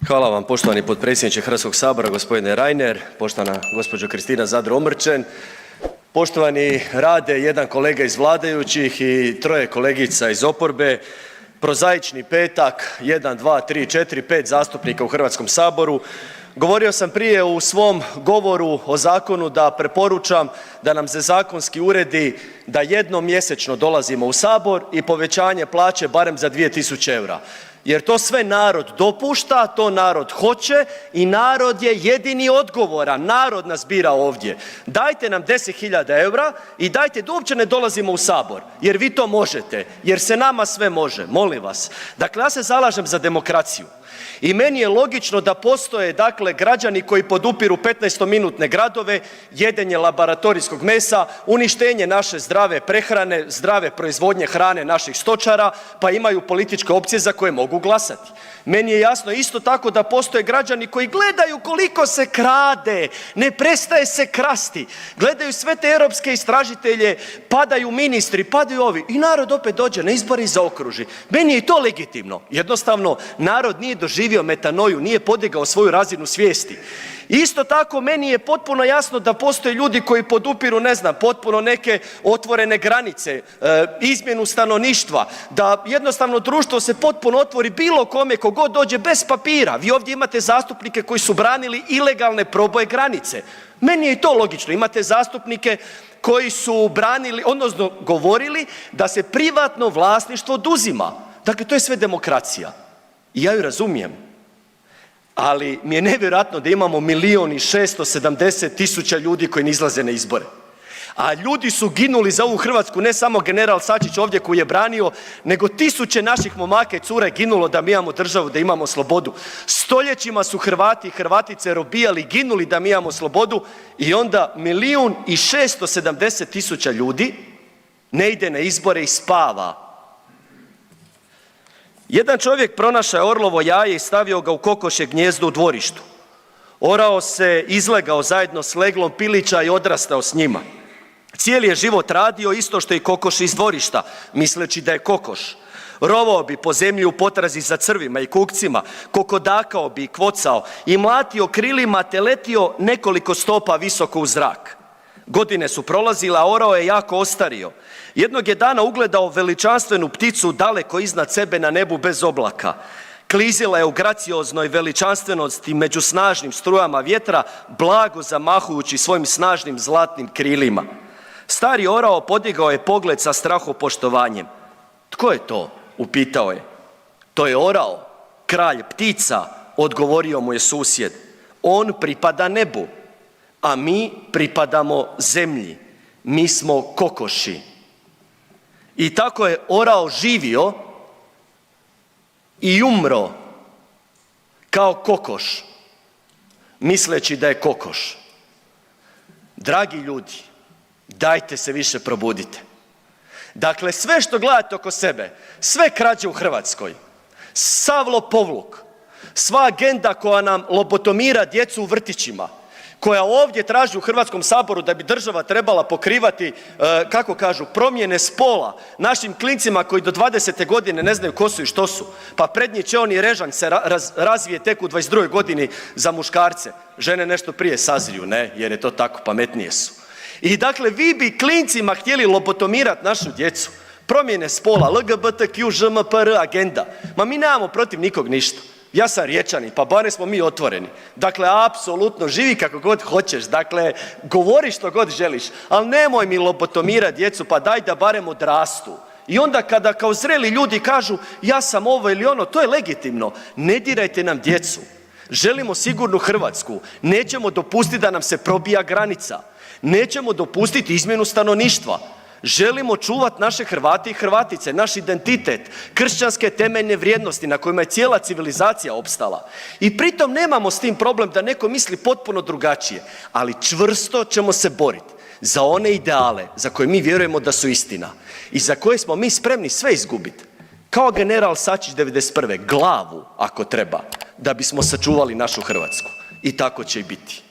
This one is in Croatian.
Hvala vam poštovani potpredsjedniče Hrvatskog sabora gospodine Reiner, poštovana gospođo Kristina Zadro Omrčen, poštovani Rade, jedan kolega iz vladajućih i troje kolegica iz oporbe. Prozaični petak, 1, 2, 3, 4, 5 zastupnika u Hrvatskom saboru. Govorio sam prije u svom govoru o zakonu da preporučam da nam se zakonski uredi da jednom mjesečno dolazimo u sabor i povećanje plaće barem za 2.000 eura. Jer to sve narod dopušta, to narod hoće i narod je jedini odgovoran. Narod nas bira ovdje. Dajte nam 10.000 eura i dajte da uopće ne dolazimo u sabor jer vi to možete, jer se nama sve može, molim vas. Dakle, ja se zalažem za demokraciju. I meni je logično da postoje dakle građani koji podupiru 15-minutne gradove, jedenje laboratorijskog mesa, uništenje naše zdrave prehrane, zdrave proizvodnje hrane naših stočara, pa imaju političke opcije za koje mogu glasati. Meni je jasno isto tako da postoje građani koji gledaju koliko se krade, ne prestaje se krasti, gledaju sve te europske istražitelje, padaju ministri, padaju ovi i narod opet dođe na izbore i zaokruži. Meni je i to legitimno. Jednostavno, narod nije doživio metanoju, nije podigao svoju razinu svijesti. Isto tako, meni je potpuno jasno da postoje ljudi koji podupiru, ne znam, potpuno neke otvorene granice, izmjenu stanovništva, da jednostavno društvo se potpuno otvori bilo kome ko god dođe bez papira. Vi ovdje imate zastupnike koji su branili ilegalne proboje granice. Meni je i to logično. Imate zastupnike koji su branili, odnosno govorili da se privatno vlasništvo oduzima. Dakle, to je sve demokracija. I ja ju razumijem. Ali mi je nevjerojatno da imamo 1.670.000 ljudi koji ne izlaze na izbore. A ljudi su ginuli za ovu Hrvatsku, ne samo general Sačić ovdje koji je branio, nego tisuće naših momaka i cura je ginulo da mi imamo državu, da imamo slobodu. Stoljećima su Hrvati i Hrvatice robijali, ginuli da mi imamo slobodu i onda 1.670.000 ljudi ne ide na izbore i spava. Jedan čovjek pronašao je orlovo jaje i stavio ga u kokošje gnijezdo u dvorištu. Orao se, izlegao zajedno s leglom pilića i odrastao s njima. Cijeli je život radio isto što i kokoš iz dvorišta, misleći da je kokoš. Rovao bi po zemlji u potrazi za crvima i kukcima, kokodakao bi i kvocao i mlatio krilima te letio nekoliko stopa visoko u zrak. Godine su prolazile, a orao je jako ostario. Jednog je dana ugledao veličanstvenu pticu daleko iznad sebe na nebu bez oblaka. Klizila je u gracioznoj veličanstvenosti među snažnim strujama vjetra, blago zamahujući svojim snažnim zlatnim krilima. Stari orao podigao je pogled sa strahopoštovanjem. Tko je to? Upitao je. To je orao, kralj ptica, odgovorio mu je susjed. On pripada nebu, a mi pripadamo zemlji. Mi smo kokoši. I tako je orao živio i umro kao kokoš, misleći da je kokoš. Dragi ljudi, dajte se više probudite. Dakle, sve što gledate oko sebe, sve krađe u Hrvatskoj, sav lopovluk, sva agenda koja nam lobotomira djecu u vrtićima, koja ovdje traži u Hrvatskom saboru da bi država trebala pokrivati, kako kažu, promjene spola našim klincima koji do 20. godine ne znaju ko su i što su. Pa prednji čeoni režanj se razvije tek u 22. godini za muškarce. Žene nešto prije sazriju, ne, jer je to tako, pametnije su. I dakle, vi bi klincima htjeli lobotomirati našu djecu. Promjene spola, LGBTQ, ŽMPR, agenda. Ma mi nemamo protiv nikog ništa. Ja sam Riječanin, pa barem smo mi otvoreni. Dakle, apsolutno, živi kako god hoćeš, dakle, govori što god želiš, ali nemoj mi lobotomirati djecu, pa daj da barem odrastu. I onda kada kao zreli ljudi kažu ja sam ovo ili ono, to je legitimno. Ne dirajte nam djecu. Želimo sigurnu Hrvatsku. Nećemo dopustiti da nam se probija granica. Nećemo dopustiti izmjenu stanovništva. Želimo čuvati naše Hrvate i Hrvatice, naš identitet, kršćanske temeljne vrijednosti na kojima je cijela civilizacija opstala. I pritom nemamo s tim problem da neko misli potpuno drugačije, ali čvrsto ćemo se boriti za one ideale za koje mi vjerujemo da su istina i za koje smo mi spremni sve izgubiti. Kao general Sačić 91. glavu ako treba, da bismo sačuvali našu Hrvatsku. I tako će i biti.